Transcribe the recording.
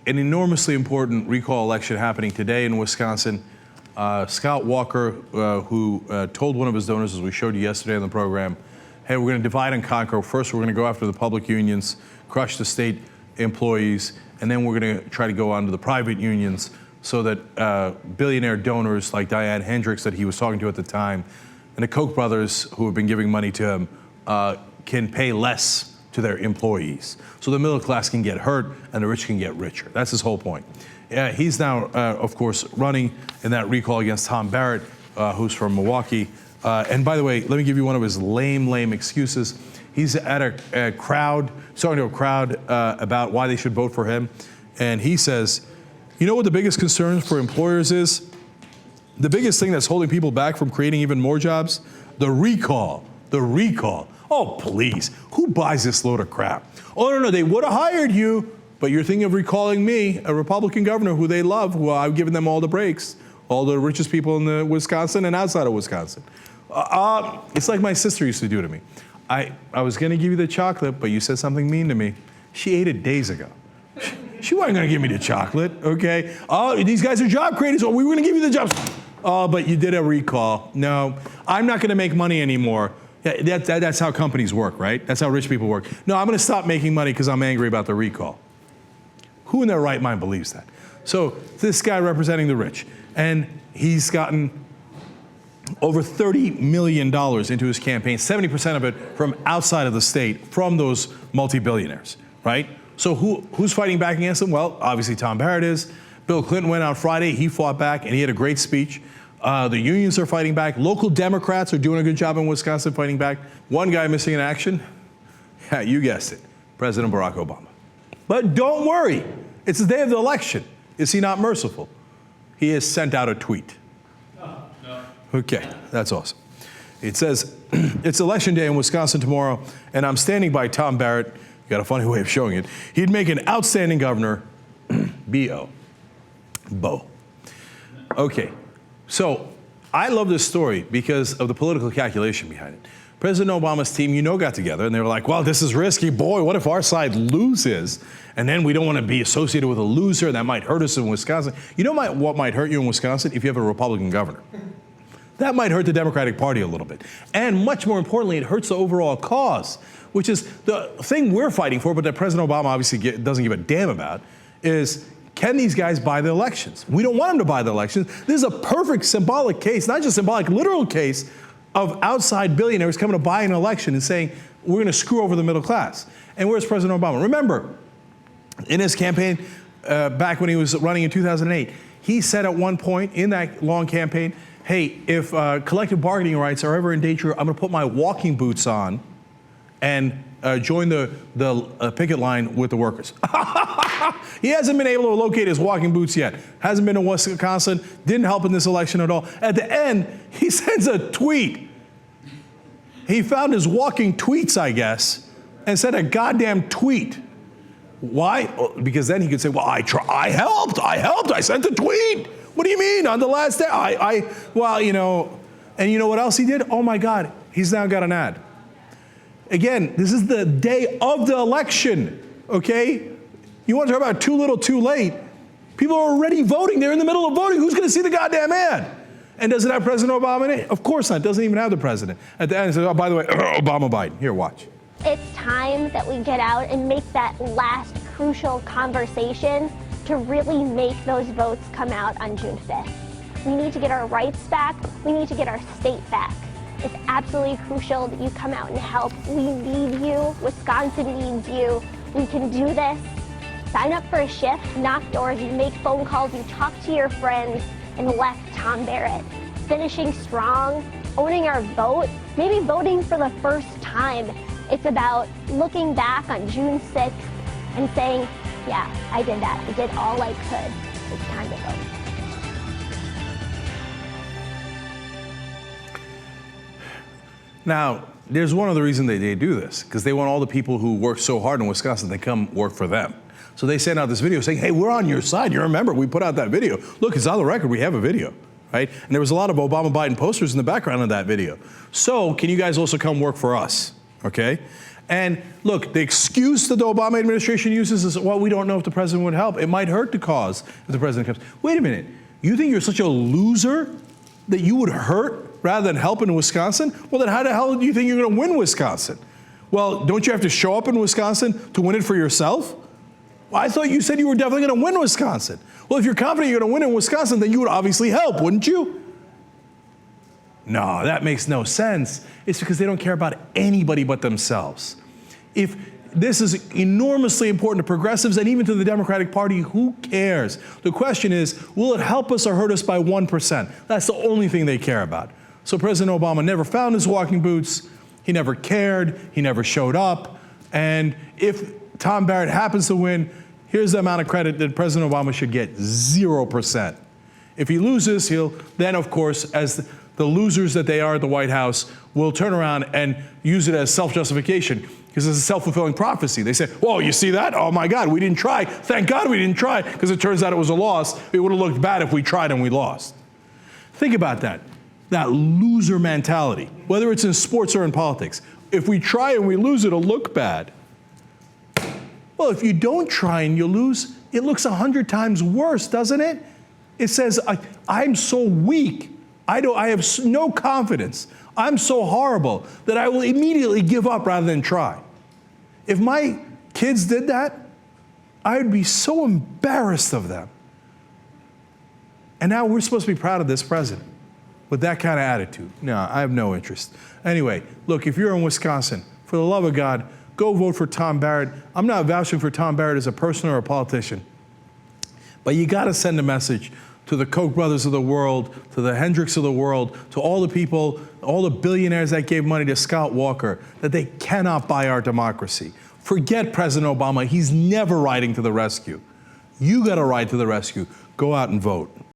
an enormously important recall election happening today in Wisconsin. Scott Walker, who told one of his donors, as we showed you yesterday on the program, hey, we're going to divide and conquer. First, we're going to go after the public unions, crush the state employees, and then we're going to try to go on to the private unions so that billionaire donors like Diane Hendricks that he was talking to at the time, and the Koch brothers who have been giving money to him, can pay less to their employees. So the middle class can get hurt and the rich can get richer. That's his whole point. He's now, of course, running in that recall against Tom Barrett, who's from Milwaukee. And by the way, let me give you one of his lame excuses. He's at a crowd, talking to a crowd about why they should vote for him. And he says, you know what the biggest concern for employers is? The biggest thing that's holding people back from creating even more jobs? The recall. The recall. Oh, please. Who buys this load of crap? Oh, no, they would have hired you, but you're thinking of recalling me, a Republican governor who they love, who I've given them all the breaks, all the richest people in Wisconsin and outside of Wisconsin. It's like my sister used to do to me. I was going to give you the chocolate, but you said something mean to me. She ate it days ago. She wasn't going to give me the chocolate, okay? Oh, these guys are job creators. Oh, we were going to give you the jobs. Oh, but you did a recall. No, I'm not going to make money anymore. Yeah, that's how companies work, right? That's how rich people work. No, I'm going to stop making money because I'm angry about the recall. Who in their right mind believes that? So this guy representing the rich, and he's gotten over $30 million into his campaign, 70% of it from outside of the state, from those multi-billionaires, right? So who's fighting back against him? Well, obviously Tom Barrett is. Bill Clinton went out Friday, he fought back, and he had a great speech. The unions are fighting back. Local Democrats are doing a good job in Wisconsin fighting back. One guy missing in action, yeah, you guessed it, President Barack Obama. But don't worry, it's the day of the election. Is he not merciful? He has sent out a tweet. No. Okay, that's awesome. It says, it's election day in Wisconsin tomorrow, and I'm standing by Tom Barrett. You got a funny way of showing it. He'd make an outstanding governor, B.O. Bo. Okay. So I love this story because of the political calculation behind it. President Obama's team, got together and they were like, well, this is risky. Boy, what if our side loses? And then we don't want to be associated with a loser. That might hurt us in Wisconsin. You know what might hurt you in Wisconsin? If you have a Republican governor. That might hurt the Democratic Party a little bit. And much more importantly, it hurts the overall cause, which is the thing we're fighting for, but that President Obama obviously doesn't give a damn about, is can these guys buy the elections? We don't want them to buy the elections. This is a perfect symbolic case, not just symbolic, literal case of outside billionaires coming to buy an election and saying, we're going to screw over the middle class. And where's President Obama? Remember, in his campaign, back when he was running in 2008, he said at one point in that long campaign, hey, if collective bargaining rights are ever in danger, I'm going to put my walking boots on and join the picket line with the workers. He hasn't been able to locate his walking boots yet. Hasn't been to Wisconsin. Didn't help in this election at all. At the end, he sends a tweet. He found his walking tweets, I guess, and sent a goddamn tweet. Why? Because then he could say, well, I helped, I sent a tweet. What do you mean? On the last day, and you know what else he did? Oh my God, he's now got an ad. Again, this is the day of the election, okay? You want to talk about too little, too late? People are already voting. They're in the middle of voting. Who's going to see the goddamn ad? And does it have President Obama in it? Of course not. It doesn't even have the president. At the end, it says, oh, by the way, Obama, Biden. Here, watch. It's time that we get out and make that last crucial conversation to really make those votes come out on June 5th. We need to get our rights back. We need to get our state back. It's absolutely crucial that you come out and help. We need you. Wisconsin needs you. We can do this. Sign up for a shift, knock doors, you make phone calls, you talk to your friends, and elect Tom Barrett. Finishing strong, owning our vote, maybe voting for the first time. It's about looking back on June 6th and saying, yeah, I did that. I did all I could. It's time to vote. Now, there's one other reason they do this, because they want all the people who work so hard in Wisconsin to come work for them. So they send out this video saying, hey, we're on your side. You remember, we put out that video. Look, it's on the record. We have a video, right? And there was a lot of Obama-Biden posters in the background of that video. So can you guys also come work for us, okay? And look, the excuse that the Obama administration uses is, well, we don't know if the president would help. It might hurt the cause if the president comes. Wait a minute. You think you're such a loser that you would hurt rather than help in Wisconsin? Well, then how the hell do you think you're going to win Wisconsin? Well, don't you have to show up in Wisconsin to win it for yourself? Well, I thought you said you were definitely going to win Wisconsin. Well, if you're confident you're going to win in Wisconsin, then you would obviously help, wouldn't you? No, that makes no sense. It's because they don't care about anybody but themselves. If this is enormously important to progressives and even to the Democratic Party, who cares? The question is, will it help us or hurt us by 1%? That's the only thing they care about. So President Obama never found his walking boots. He never cared. He never showed up. And if Tom Barrett happens to win, here's the amount of credit that President Obama should get, 0%. If he loses, he'll then, of course, as the losers that they are at the White House, will turn around and use it as self-justification because it's a self-fulfilling prophecy. They say, whoa, you see that? Oh my God, we didn't try. Thank God we didn't try because it turns out it was a loss. It would have looked bad if we tried and we lost. Think about that loser mentality, whether it's in sports or in politics. If we try and we lose, it'll look bad. Well, if you don't try and you lose, it looks 100 times worse, doesn't it? It says, I'm so weak. I have no confidence. I'm so horrible that I will immediately give up rather than try. If my kids did that, I would be so embarrassed of them. And now we're supposed to be proud of this president with that kind of attitude. No, I have no interest. Anyway, look, if you're in Wisconsin, for the love of God, go vote for Tom Barrett. I'm not vouching for Tom Barrett as a person or a politician, but you got to send a message to the Koch brothers of the world, to the Hendricks of the world, to all the people, all the billionaires that gave money to Scott Walker, that they cannot buy our democracy. Forget President Obama. He's never riding to the rescue. You got to ride to the rescue. Go out and vote.